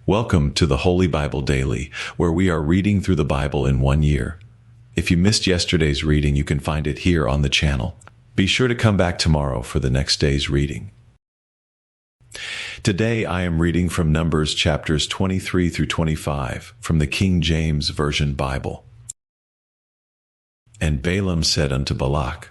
Welcome to the Holy Bible Daily, where we are reading through the Bible in 1 year. If you missed yesterday's reading, you can find it here on the channel. Be sure to come back tomorrow for the next day's reading. Today I am reading from Numbers chapters 23 through 25 from the King James Version Bible. And Balaam said unto Balak,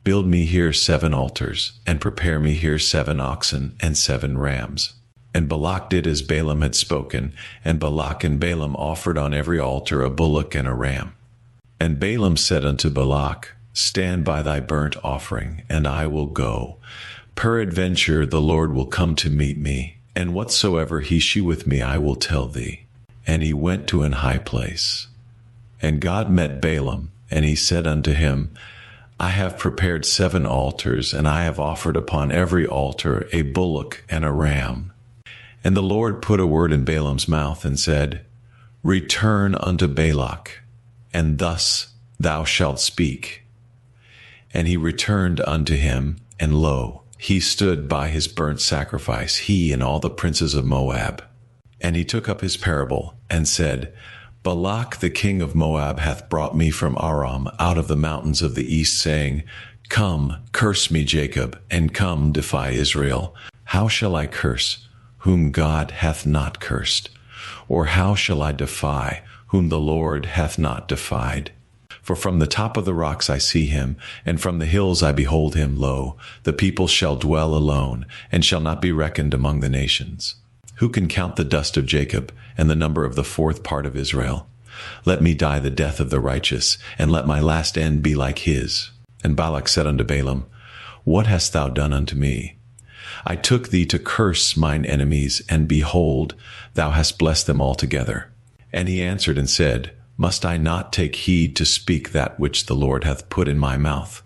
Build me here 7 altars, and prepare me here 7 oxen and 7 rams. And Balak did as Balaam had spoken, and Balak and Balaam offered on every altar a bullock and a ram. And Balaam said unto Balak, Stand by thy burnt offering, and I will go. Peradventure the Lord will come to meet me, and whatsoever he sheweth me I will tell thee. And he went to an high place. And God met Balaam, and he said unto him, I have prepared 7 altars, and I have offered upon every altar a bullock and a ram. And the Lord put a word in Balaam's mouth, and said, Return unto Balak, and thus thou shalt speak. And he returned unto him, and lo, he stood by his burnt sacrifice, he and all the princes of Moab. And he took up his parable, and said, Balak the king of Moab hath brought me from Aram out of the mountains of the east, saying, Come, curse me, Jacob, and come, defy Israel. How shall I curse, whom God hath not cursed? Or how shall I defy, whom the Lord hath not defied? For from the top of the rocks I see him, and from the hills I behold him. Lo, the people shall dwell alone, and shall not be reckoned among the nations. Who can count the dust of Jacob, and the number of the 4th part of Israel? Let me die the death of the righteous, and let my last end be like his. And Balak said unto Balaam, What hast thou done unto me? I took thee to curse mine enemies, and behold, thou hast blessed them altogether. And he answered and said, Must I not take heed to speak that which the Lord hath put in my mouth?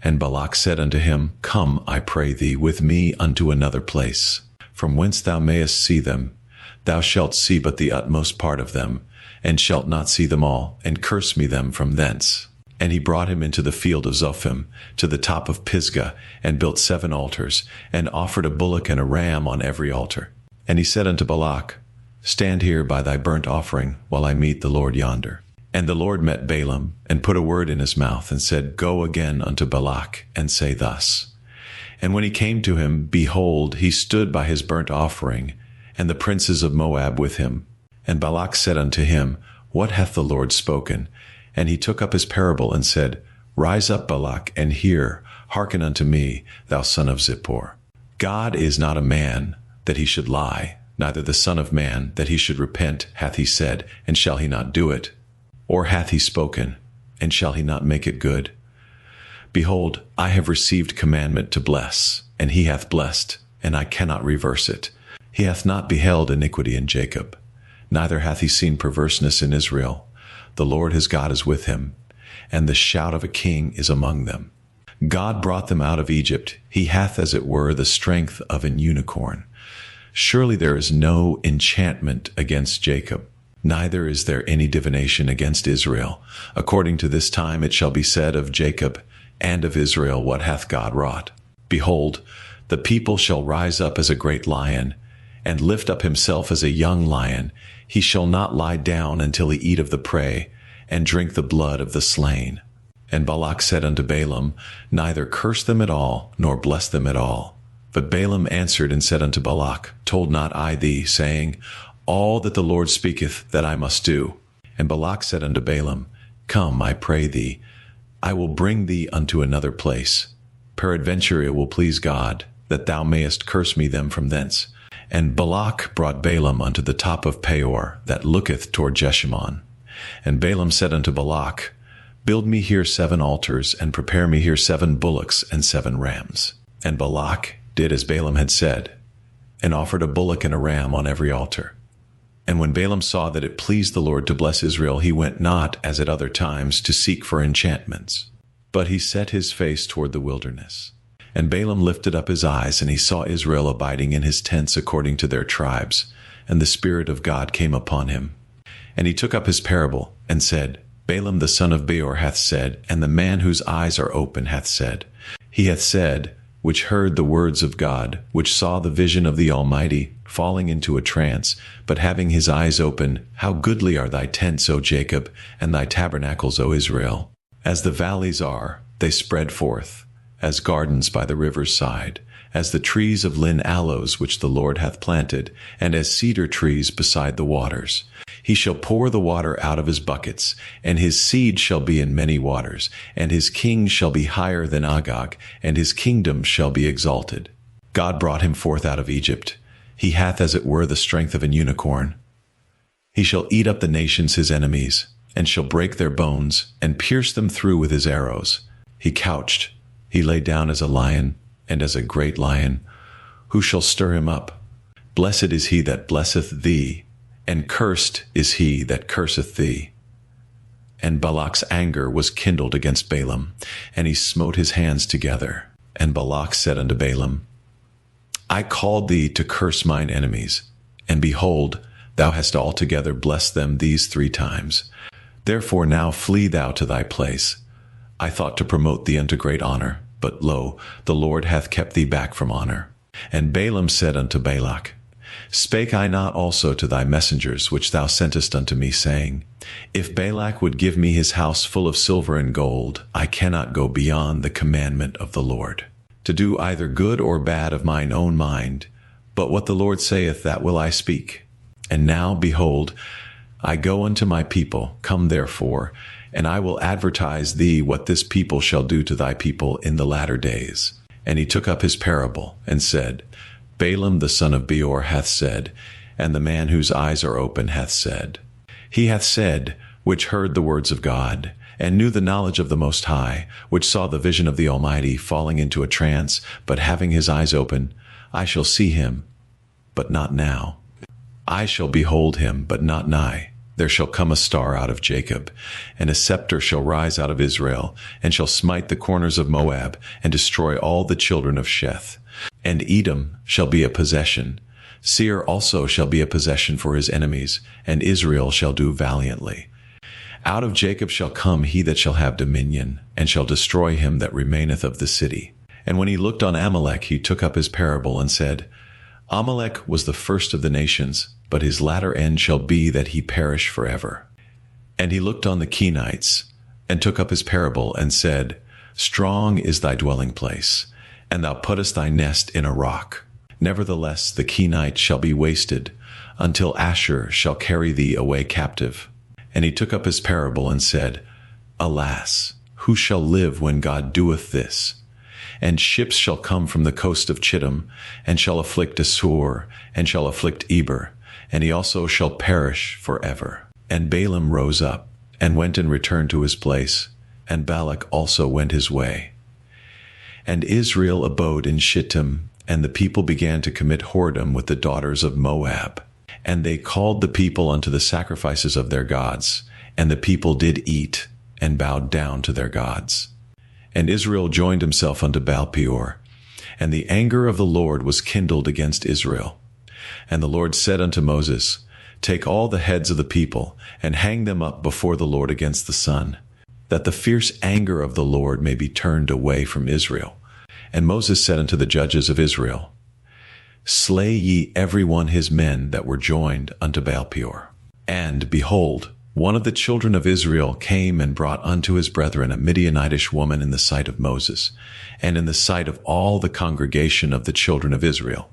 And Balak said unto him, Come, I pray thee, with me unto another place, from whence thou mayest see them. Thou shalt see but the utmost part of them, and shalt not see them all, and curse me them from thence. And he brought him into the field of Zophim, to the top of Pisgah, and built 7 altars, and offered a bullock and a ram on every altar. And he said unto Balak, Stand here by thy burnt offering, while I meet the Lord yonder. And the Lord met Balaam, and put a word in his mouth, and said, Go again unto Balak, and say thus. And when he came to him, behold, he stood by his burnt offering, and the princes of Moab with him. And Balak said unto him, What hath the Lord spoken? And he took up his parable, and said, Rise up, Balak, and hear, hearken unto me, thou son of Zippor. God is not a man, that he should lie, neither the Son of Man, that he should repent. Hath he said, and shall he not do it? Or hath he spoken, and shall he not make it good? Behold, I have received commandment to bless, and he hath blessed, and I cannot reverse it. He hath not beheld iniquity in Jacob, neither hath he seen perverseness in Israel. The Lord his God is with him, and the shout of a king is among them. God brought them out of Egypt. He hath, as it were, the strength of an unicorn. Surely there is no enchantment against Jacob, neither is there any divination against Israel. According to this time it shall be said of Jacob and of Israel, What hath God wrought? Behold, the people shall rise up as a great lion, and lift up himself as a young lion. He shall not lie down until he eat of the prey, and drink the blood of the slain. And Balak said unto Balaam, Neither curse them at all, nor bless them at all. But Balaam answered and said unto Balak, Told not I thee, saying, All that the Lord speaketh, that I must do? And Balak said unto Balaam, Come, I pray thee, I will bring thee unto another place. Peradventure it will please God, that thou mayest curse me them from thence. And Balak brought Balaam unto the top of Peor, that looketh toward Jeshimon. And Balaam said unto Balak, Build me here 7 altars, and prepare me here 7 bullocks and 7 rams. And Balak did as Balaam had said, and offered a bullock and a ram on every altar. And when Balaam saw that it pleased the Lord to bless Israel, he went not, as at other times, to seek for enchantments, but he set his face toward the wilderness. And Balaam lifted up his eyes, and he saw Israel abiding in his tents according to their tribes, and the Spirit of God came upon him. And he took up his parable, and said, Balaam the son of Beor hath said, and the man whose eyes are open hath said, He hath said, which heard the words of God, which saw the vision of the Almighty, falling into a trance, but having his eyes open, how goodly are thy tents, O Jacob, and thy tabernacles, O Israel. As the valleys are, they spread forth, as gardens by the river's side, as the trees of lin aloes which the Lord hath planted, and as cedar trees beside the waters. He shall pour the water out of his buckets, and his seed shall be in many waters, and his king shall be higher than Agag, and his kingdom shall be exalted. God brought him forth out of Egypt. He hath as it were the strength of an unicorn. He shall eat up the nations his enemies, and shall break their bones, and pierce them through with his arrows. He couched, he lay down as a lion, and as a great lion. Who shall stir him up? Blessed is he that blesseth thee, and cursed is he that curseth thee. And Balak's anger was kindled against Balaam, and he smote his hands together. And Balak said unto Balaam, I called thee to curse mine enemies, and behold, thou hast altogether blessed them these 3 times. Therefore now flee thou to thy place. I thought to promote thee unto great honor, but lo, the Lord hath kept thee back from honor. And Balaam said unto Balak, Spake I not also to thy messengers which thou sentest unto me, saying, If Balak would give me his house full of silver and gold, I cannot go beyond the commandment of the Lord, to do either good or bad of mine own mind, but what the Lord saith, that will I speak. And now, behold, I go unto my people. Come therefore, and I will advertise thee what this people shall do to thy people in the latter days. And he took up his parable, and said, Balaam the son of Beor hath said, and the man whose eyes are open hath said. He hath said, which heard the words of God, and knew the knowledge of the Most High, which saw the vision of the Almighty, falling into a trance, but having his eyes open, I shall see him, but not now. I shall behold him, but not nigh. There shall come a star out of Jacob, and a scepter shall rise out of Israel, and shall smite the corners of Moab, and destroy all the children of Sheth. And Edom shall be a possession. Seir also shall be a possession for his enemies, and Israel shall do valiantly. Out of Jacob shall come he that shall have dominion, and shall destroy him that remaineth of the city. And when he looked on Amalek, he took up his parable, and said, Amalek was the first of the nations, but his latter end shall be that he perish forever. And he looked on the Kenites, and took up his parable, and said, Strong is thy dwelling place, and thou puttest thy nest in a rock. Nevertheless the Kenites shall be wasted, until Asshur shall carry thee away captive. And he took up his parable, and said, Alas, who shall live when God doeth this? And ships shall come from the coast of Chittim, and shall afflict Assur, and shall afflict Eber, and he also shall perish forever. And Balaam rose up, and went and returned to his place, and Balak also went his way. And Israel abode in Shittim, and the people began to commit whoredom with the daughters of Moab. And they called the people unto the sacrifices of their gods, and the people did eat, and bowed down to their gods. And Israel joined himself unto Baal-peor, and the anger of the Lord was kindled against Israel. And the Lord said unto Moses, Take all the heads of the people, and hang them up before the Lord against the sun, that the fierce anger of the Lord may be turned away from Israel. And Moses said unto the judges of Israel, Slay ye every one his men that were joined unto Baal-peor. And, behold, one of the children of Israel came and brought unto his brethren a Midianitish woman in the sight of Moses, and in the sight of all the congregation of the children of Israel,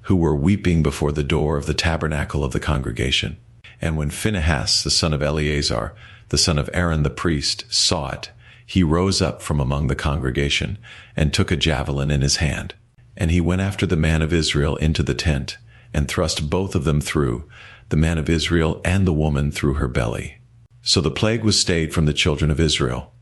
who were weeping before the door of the tabernacle of the congregation. And when Phinehas the son of Eleazar, the son of Aaron the priest, saw it, he rose up from among the congregation, and took a javelin in his hand. And he went after the man of Israel into the tent, and thrust both of them through, the man of Israel and the woman through her belly. So the plague was stayed from the children of Israel.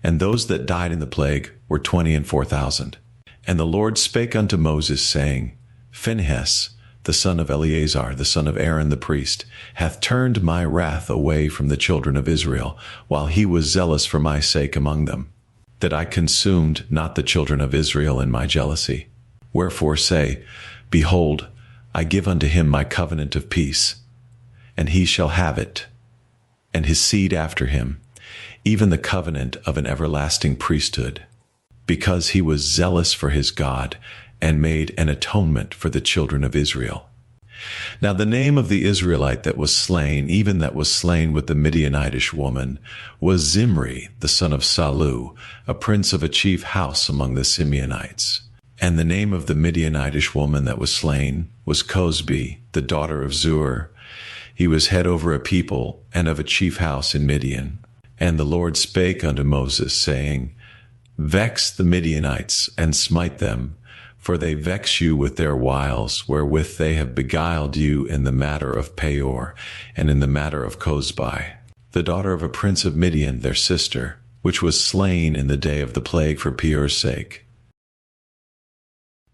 And those that died in the plague were 24,000. And the Lord spake unto Moses, saying, Phinehas, the son of Eleazar, the son of Aaron the priest, hath turned my wrath away from the children of Israel, while he was zealous for my sake among them, that I consumed not the children of Israel in my jealousy. Wherefore say, Behold, I give unto him my covenant of peace, and he shall have it, and his seed after him, even the covenant of an everlasting priesthood. because he was zealous for his God and made an atonement for the children of Israel. Now the name of the Israelite that was slain, even that was slain with the Midianitish woman, was Zimri, the son of Salu, a prince of a chief house among the Simeonites. And the name of the Midianitish woman that was slain was Cosbi, the daughter of Zur. He was head over a people and of a chief house in Midian. And the Lord spake unto Moses, saying, Vex the Midianites, and smite them, for they vex you with their wiles, wherewith they have beguiled you in the matter of Peor, and in the matter of Cosbi, the daughter of a prince of Midian, their sister, which was slain in the day of the plague for Peor's sake.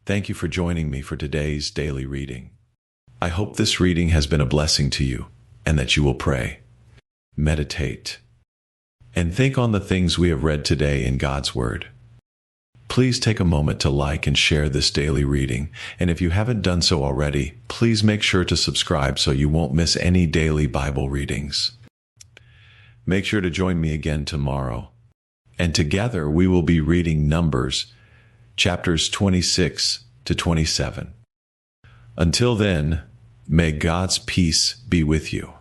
Thank you for joining me for today's daily reading. I hope this reading has been a blessing to you, and that you will pray, meditate, and think on the things we have read today in God's Word. Please take a moment to like and share this daily reading, and if you haven't done so already, please make sure to subscribe so you won't miss any daily Bible readings. Make sure to join me again tomorrow, and together we will be reading Numbers, chapters 26 to 27. Until then, may God's peace be with you.